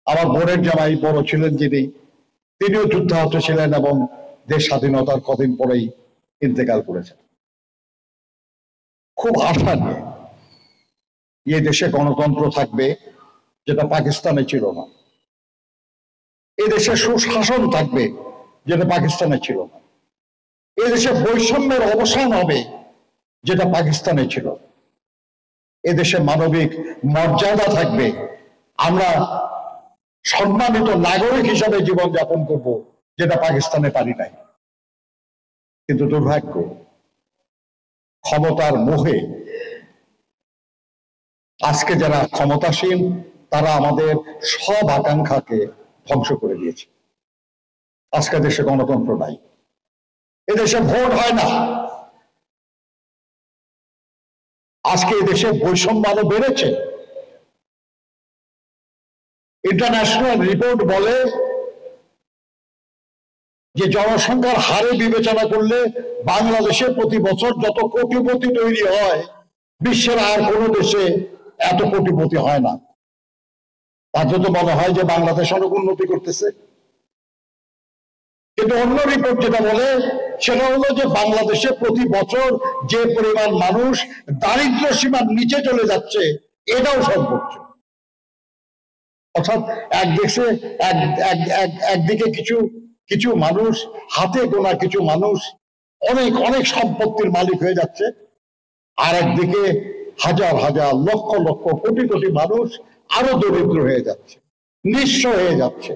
আমার বোনের জামাই বড় ছিলেন যিনি, তিনিও যুদ্ধাহত ছিলেন এবং দেশ স্বাধীনতার কদিন পরেই ইন্তেকাল করেছেন। খুব আশা নিয়ে এই দেশে গণতন্ত্র থাকবে যেটা পাকিস্তানে ছিল না, এই দেশে সুশাসন থাকবে যেটা পাকিস্তানে ছিল না, এই দেশে বৈষম্যের অবসান হবে যেটা পাকিস্তানে ছিল, এদেশে মানবিক মর্যাদা থাকবে, আমরা সম্মানিত নাগরিক হিসাবে জীবনযাপন করব যেটা পাকিস্তানে পারি নাই। কিন্তু দুর্ভাগ্য, ক্ষমতার মোহে আজকে যারা ক্ষমতাসীন তারা আমাদের সব আকাঙ্ক্ষাকে ধ্বংস করে দিয়েছে। আজকে দেশে গণতন্ত্র নাই, এদেশে ভোট হয় না, আজকে এদেশে বৈষম্য আরো বেড়েছে। ইন্টারন্যাশনাল রিপোর্ট বলে যে জনসংখ্যার হারে বিবেচনা করলে বাংলাদেশে প্রতি বছর যত কোটিপতি তৈরি হয় বিশ্বের আর কোনো দেশে এত কোটিপতি হয় না। তাতে তো মনে হয় যে বাংলাদেশ অনেক উন্নতি করতেছে। কিন্তু অন্য রিপোর্ট যেটা বলে সেটা হলো যে বাংলাদেশে প্রতি বছর যে পরিমাণ মানুষ দারিদ্র সীমার নিচে চলে যাচ্ছে এটাও সর্বোচ্চ। অর্থাৎ একদিকে কিছু মানুষ, হাতে গোনা কিছু মানুষ অনেক অনেক সম্পত্তির মালিক হয়ে যাচ্ছে, আর একদিকে হাজার হাজার লক্ষ লক্ষ কোটি কোটি মানুষ আরো দরিদ্র হয়ে যাচ্ছে, নিঃস্ব হয়ে যাচ্ছে।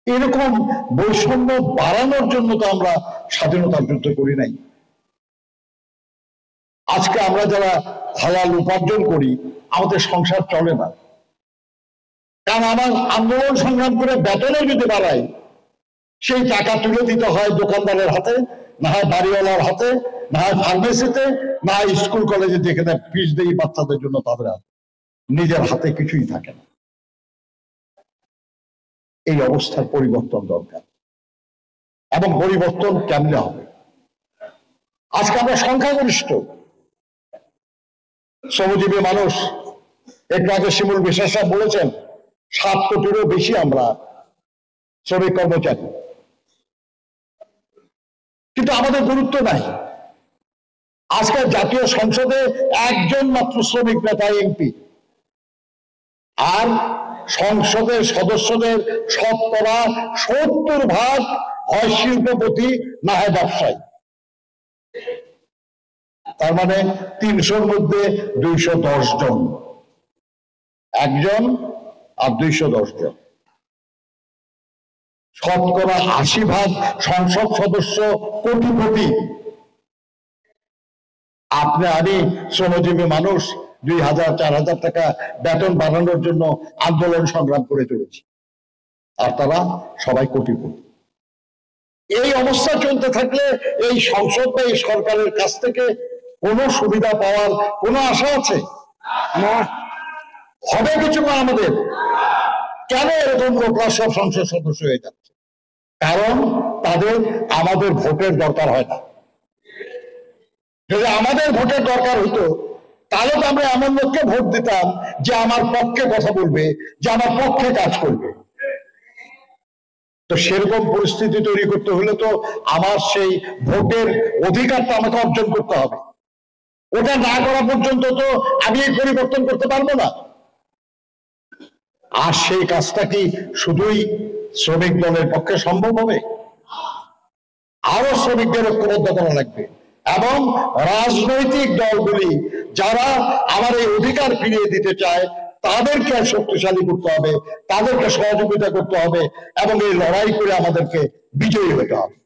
এরকম বৈষম্য বাড়ানোর জন্য তো আমরা স্বাধীনতার যুদ্ধ করি নাই। আজকে আমরা যারা হালাল উপার্জন করি আমাদের সংসার চলে না, কারণ আমার আন্দোলন সংগ্রাম করে বেতনে যদি বাড়াই সেই টাকা তুলে দিতে হয় দোকানদারের হাতে, না হয় বাড়িওয়ালার হাতে, না হয় ফার্মেসিতে, না হয় স্কুল কলেজে যেখানে ফিস দেই বাচ্চাদের জন্য তাদের হাতে, নিজের হাতে কিছুই থাকে না। এই অবস্থার পরিবর্তন দরকার, এবং পরিবর্তন কেমনে হবে? আজকে আমরা সংখ্যাগরিষ্ঠ শ্রমজীবী মানুষ। একটু আগে শিমুল বিশ্বাস সাহেব বলেছেন 7 কোটিরও বেশি আমরা শ্রমিক কর্মচারী, কিন্তু আমাদের গুরুত্ব নাই। আজকে জাতীয় সংসদে একজন মাত্র শ্রমিক নেতা এমপি, আর সংসদের সদস্যদের 70% হয় শিল্পপতি না হয় ব্যবসায়ী। তার মানে 300-র মধ্যে 210 জন, একজন আর 210 জন। 80% সংসদ সদস্য কোটিপতি। আপনি আমি শ্রমজীবী মানুষ 2000-4000 টাকা বেতন বাড়ানোর জন্য আন্দোলন সংগ্রাম করে চলেছি, আর তারা সবাই কোটিপতি। এই অবস্থা চলতে থাকলে এই সংসদ বা এই সরকারের কাছ থেকে কোনো সুবিধা পাওয়ার কোনো আশা আছে? হবে কিছু না আমাদের। কেন এরকম লোকরা সব সংসদ সদস্য হয়ে যাচ্ছে? কারণ তাদের আমাদের ভোটের দরকার হয় না। যদি আমাদের ভোটের দরকার হতো তাহলে তো আমরা এমন লোককে ভোট দিতাম যে আমার পক্ষে কথা বলবে, যে আমার পক্ষে কাজ করবে। তো সেরকম পরিস্থিতি তৈরি করতে হলে তো আমার সেই ভোটের অধিকারটা আমাকে অর্জন করতে হবে। ওটা না করা পর্যন্ত তো আমি এই পরিবর্তন করতে পারবো না। আর সেই কাজটা কি শুধুই শ্রমিক দলের পক্ষে সম্ভব হবে? আরো শ্রমিকদের ঐক্যবদ্ধ করা লাগবে, এবং রাজনৈতিক দলগুলি যারা আমার এই অধিকার ফিরিয়ে দিতে চায় তাদেরকে শক্তিশালী করতে হবে, তাদেরকে সহযোগিতা করতে হবে, এবং এই লড়াই করে আমাদেরকে বিজয়ী হতে হবে।